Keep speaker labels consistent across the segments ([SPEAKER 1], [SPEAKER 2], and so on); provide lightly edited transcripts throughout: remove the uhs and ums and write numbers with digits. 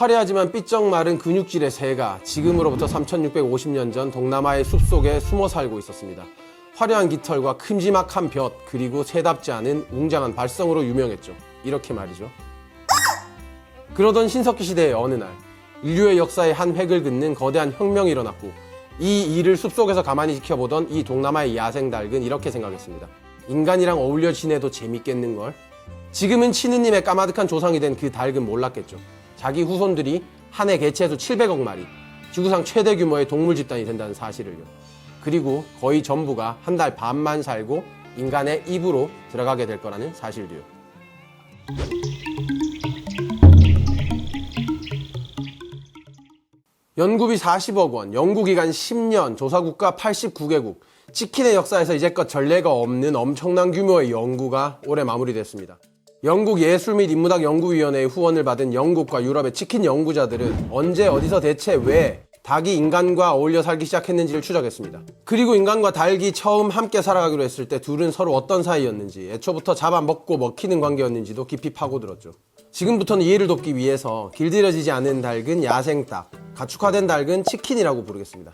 [SPEAKER 1] 화려하지만 삐쩍 마른 근육질의 새가 지금으로부터 3650년 전 동남아의 숲속에 숨어 살고 있었습니다. 화려한 깃털과 큼지막한 볕, 그리고 새답지 않은 웅장한 발성으로 유명했죠. 이렇게 말이죠. 그러던 신석기 시대의 어느 날, 인류의 역사의 한 획을 긋는 거대한 혁명이 일어났고, 이 일을 숲속에서 가만히 지켜보던 이 동남아의 야생 닭은 이렇게 생각했습니다. 인간이랑 어울려 지내도 재밌겠는걸? 지금은 치느님의 까마득한 조상이 된 그 닭은 몰랐겠죠. 자기 후손들이 한 해 개체수 700억 마리, 지구상 최대 규모의 동물 집단이 된다는 사실을요. 그리고 거의 전부가 한 달 반만 살고 인간의 입으로 들어가게 될 거라는 사실도요. 연구비 40억 원, 연구기간 10년, 조사국가 89개국, 치킨의 역사에서 이제껏 전례가 없는 엄청난 규모의 연구가 올해 마무리됐습니다. 영국 예술 및 인문학 연구위원회의 후원을 받은 영국과 유럽의 치킨 연구자들은 언제 어디서 대체 왜 닭이 인간과 어울려 살기 시작했는지를 추적했습니다. 그리고 인간과 닭이 처음 함께 살아가기로 했을 때 둘은 서로 어떤 사이였는지, 애초부터 잡아먹고 먹히는 관계였는지도 깊이 파고들었죠. 지금부터는 이해를 돕기 위해서 길들여지지 않은 닭은 야생닭, 가축화된 닭은 치킨이라고 부르겠습니다.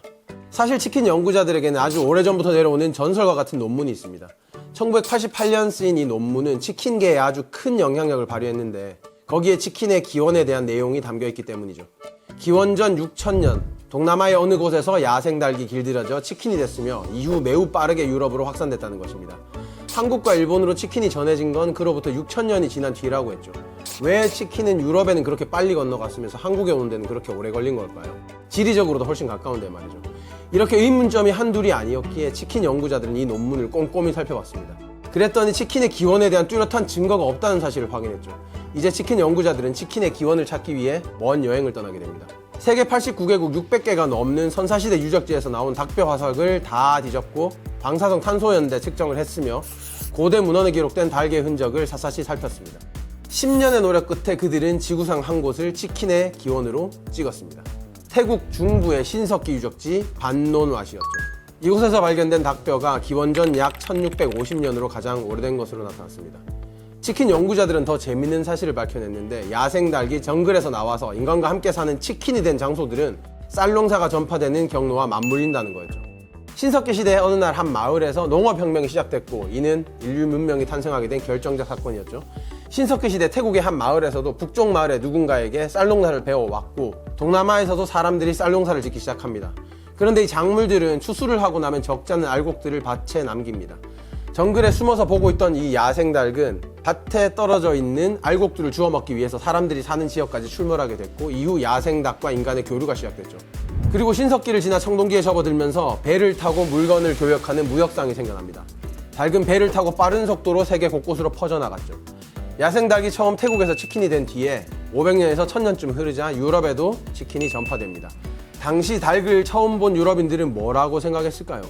[SPEAKER 1] 사실 치킨 연구자들에게는 아주 오래전부터 내려오는 전설과 같은 논문이 있습니다. 1988년 쓰인 이 논문은 치킨계에 아주 큰 영향력을 발휘했는데 거기에 치킨의 기원에 대한 내용이 담겨있기 때문이죠. 기원전 6000년 동남아의 어느 곳에서 야생닭이 길들여져 치킨이 됐으며 이후 매우 빠르게 유럽으로 확산됐다는 것입니다. 한국과 일본으로 치킨이 전해진 건 그로부터 6000년이 지난 뒤라고 했죠. 왜 치킨은 유럽에는 그렇게 빨리 건너갔으면서 한국에 오는 데는 그렇게 오래 걸린 걸까요? 지리적으로도 훨씬 가까운데 말이죠. 이렇게 의문점이 한둘이 아니었기에 치킨 연구자들은 이 논문을 꼼꼼히 살펴봤습니다. 그랬더니 치킨의 기원에 대한 뚜렷한 증거가 없다는 사실을 확인했죠. 이제 치킨 연구자들은 치킨의 기원을 찾기 위해 먼 여행을 떠나게 됩니다. 세계 89개국 600개가 넘는 선사시대 유적지에서 나온 닭뼈 화석을 다 뒤졌고 방사성 탄소연대 측정을 했으며 고대 문헌에 기록된 닭의 흔적을 샅샅이 살폈습니다. 10년의 노력 끝에 그들은 지구상 한 곳을 치킨의 기원으로 찍었습니다. 태국 중부의 신석기 유적지 반논왓이었죠. 이곳에서 발견된 닭뼈가 기원전 약 1650년으로 가장 오래된 것으로 나타났습니다. 치킨 연구자들은 더 재밌는 사실을 밝혀냈는데 야생 닭이 정글에서 나와서 인간과 함께 사는 치킨이 된 장소들은 쌀농사가 전파되는 경로와 맞물린다는 거였죠. 신석기 시대의 어느 날 한 마을에서 농업혁명이 시작됐고 이는 인류 문명이 탄생하게 된 결정적 사건이었죠. 신석기 시대 태국의 한 마을에서도 북쪽 마을의 누군가에게 쌀농사를 배워왔고 동남아에서도 사람들이 쌀농사를 짓기 시작합니다. 그런데 이 작물들은 추수를 하고 나면 적지 않은 알곡들을 밭에 남깁니다. 정글에 숨어서 보고 있던 이 야생닭은 밭에 떨어져 있는 알곡들을 주워 먹기 위해서 사람들이 사는 지역까지 출몰하게 됐고 이후 야생닭과 인간의 교류가 시작됐죠. 그리고 신석기를 지나 청동기에 접어들면서 배를 타고 물건을 교역하는 무역상이 생겨납니다. 닭은 배를 타고 빠른 속도로 세계 곳곳으로 퍼져나갔죠. 야생닭이 처음 태국에서 치킨이 된 뒤에 500년에서 1000년쯤 흐르자 유럽에도 치킨이 전파됩니다. 당시 닭을 처음 본 유럽인들은 뭐라고 생각했을까요?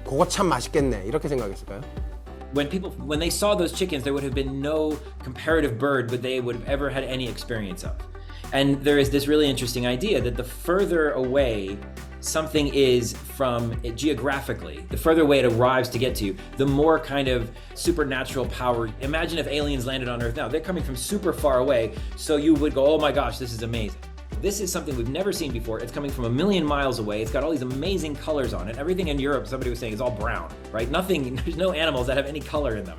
[SPEAKER 1] 그거 참 맛있겠네 이렇게 생각했을까요?
[SPEAKER 2] When they saw those chickens, there would have been no comparative bird that they would have ever had any experience of. And there is this really interesting idea that the further away something is from it geographically, the further away it arrives to get to you, the more kind of supernatural power. Imagine if aliens landed on Earth now. They're coming from super far away, so you would go, oh my gosh, this is amazing. This is something we've never seen before. It's coming from a million miles away. It's got all these amazing colors on it. Everything in Europe, somebody was saying, is all brown, right? Nothing, there's no animals that have any color in them.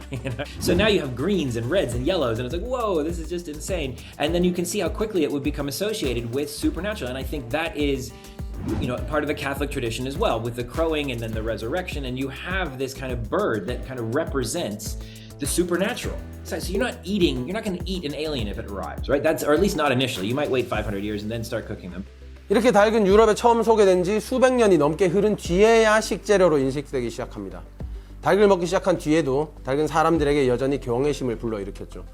[SPEAKER 2] So now you have greens and reds and yellows, and it's like, whoa, this is just insane. And then you can see how quickly it would become associated with supernatural. And I think that is, part of the Catholic tradition as well, with the crowing and then the resurrection. And you have this kind of bird that kind of represents the supernatural. So you're not going to eat an alien if it arrives, right? Or at least not initially. You might wait 500 years and then start cooking them.
[SPEAKER 1] 이렇게 닭은 유럽에 처음 소개된 지 수백 년이 넘게 흐른 뒤에야 식재료로 인식되기 시작합니다. 닭을 먹기 시작한 뒤에도 닭은 사람들에게 여전히 경외심을 불러일으켰죠.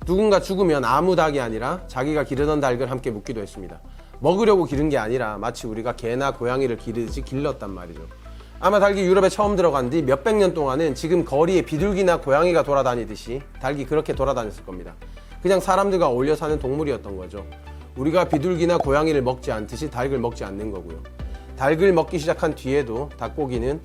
[SPEAKER 1] 누군가 죽으면 아무 닭이 아니라 자기가 기르던 닭을 함께 묻기도 했습니다. 먹으려고 기른 게 아니라 마치 우리가 개나 고양이를 기르듯이 길렀단 말이죠. 아마 닭이 유럽에 처음 들어간 뒤 몇백 년 동안은 지금 거리에 비둘기나 고양이가 돌아다니듯이 닭이 그렇게 돌아다녔을 겁니다. 그냥 사람들과 어울려 사는 동물이었던 거죠. 우리가 비둘기나 고양이를 먹지 않듯이 닭을 먹지 않는 거고요. 닭을 먹기 시작한 뒤에도 닭고기는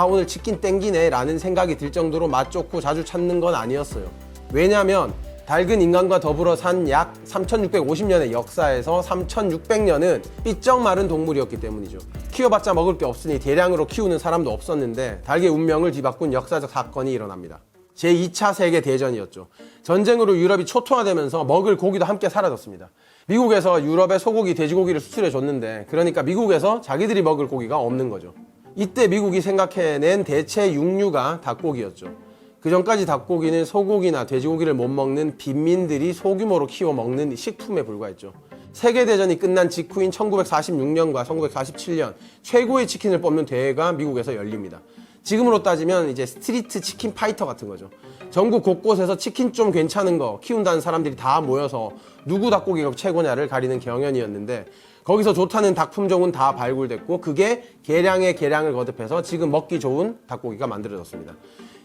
[SPEAKER 1] 오늘 치킨 땡기네 라는 생각이 들 정도로 맛 좋고 자주 찾는 건 아니었어요. 왜냐하면 닭은 인간과 더불어 산 약 3650년의 역사에서 3600년은 삐쩍 마른 동물이었기 때문이죠. 키워봤자 먹을 게 없으니 대량으로 키우는 사람도 없었는데 닭의 운명을 뒤바꾼 역사적 사건이 일어납니다. 제2차 세계대전이었죠. 전쟁으로 유럽이 초토화되면서 먹을 고기도 함께 사라졌습니다. 미국에서 유럽에 소고기, 돼지고기를 수출해 줬는데 그러니까 미국에서 자기들이 먹을 고기가 없는 거죠. 이때 미국이 생각해낸 대체 육류가 닭고기였죠. 그 전까지 닭고기는 소고기나 돼지고기를 못 먹는 빈민들이 소규모로 키워 먹는 식품에 불과했죠. 세계대전이 끝난 직후인 1946년과 1947년 최고의 치킨을 뽑는 대회가 미국에서 열립니다. 지금으로 따지면 이제 스트리트 치킨 파이터 같은 거죠. 전국 곳곳에서 치킨 좀 괜찮은 거 키운다는 사람들이 다 모여서 누구 닭고기가 최고냐를 가리는 경연이었는데 거기서 좋다는 닭 품종은 다 발굴됐고 그게 개량의 개량을 거듭해서 지금 먹기 좋은 닭고기가 만들어졌습니다.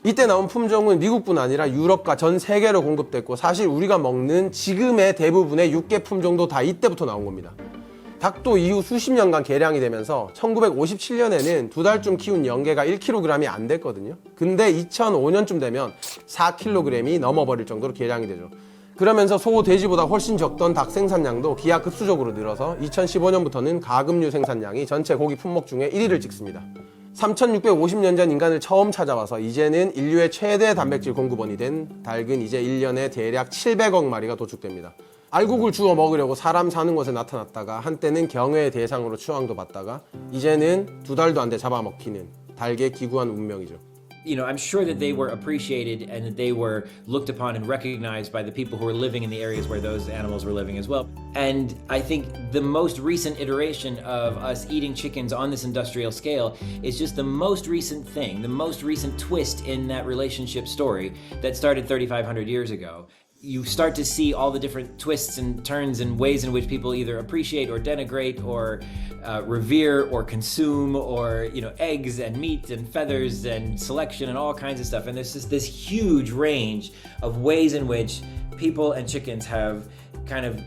[SPEAKER 1] 이때 나온 품종은 미국뿐 아니라 유럽과 전 세계로 공급됐고 사실 우리가 먹는 지금의 대부분의 육계 품종도 다 이때부터 나온 겁니다. 닭도 이후 수십 년간 개량이 되면서 1957년에는 두 달쯤 키운 영계가 1kg이 안 됐거든요. 근데 2005년쯤 되면 4kg이 넘어버릴 정도로 개량이 되죠. 그러면서 소, 돼지보다 훨씬 적던 닭 생산량도 기하급수적으로 늘어서 2015년부터는 가금류 생산량이 전체 고기 품목 중에 1위를 찍습니다. 3650년 전 인간을 처음 찾아와서 이제는 인류의 최대 단백질 공급원이 된 닭은 이제 1년에 대략 700억 마리가 도축됩니다. 알곡을 주워 먹으려고 사람 사는 곳에 나타났다가 한때는 경외의 대상으로 추앙도 받다가 이제는 두 달도 안 돼 잡아먹히는 닭의 기구한 운명이죠.
[SPEAKER 2] You know, I'm sure that they were appreciated and that they were looked upon and recognized by the people who were living in the areas where those animals were living as well. And I think the most recent iteration of us eating chickens on this industrial scale is just the most recent thing, the most recent twist in that relationship story that started 3,500 years ago. You start to see all the different twists and turns and ways in which people either appreciate or denigrate or revere or consume or, you know, eggs and meat and feathers and selection and all kinds of stuff. And there's just this huge range of ways in which people and chickens have kind of,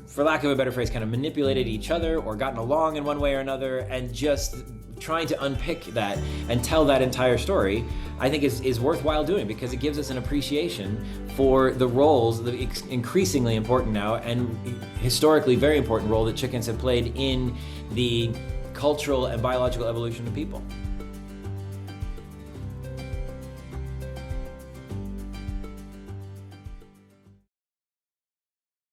[SPEAKER 2] for lack of a better phrase, kind of manipulated each other or gotten along in one way or another, and just trying to unpick that and tell that entire story, I think is worthwhile doing because it gives us an appreciation for the roles, the increasingly important now and historically very important role that chickens have played in the cultural and biological evolution of people.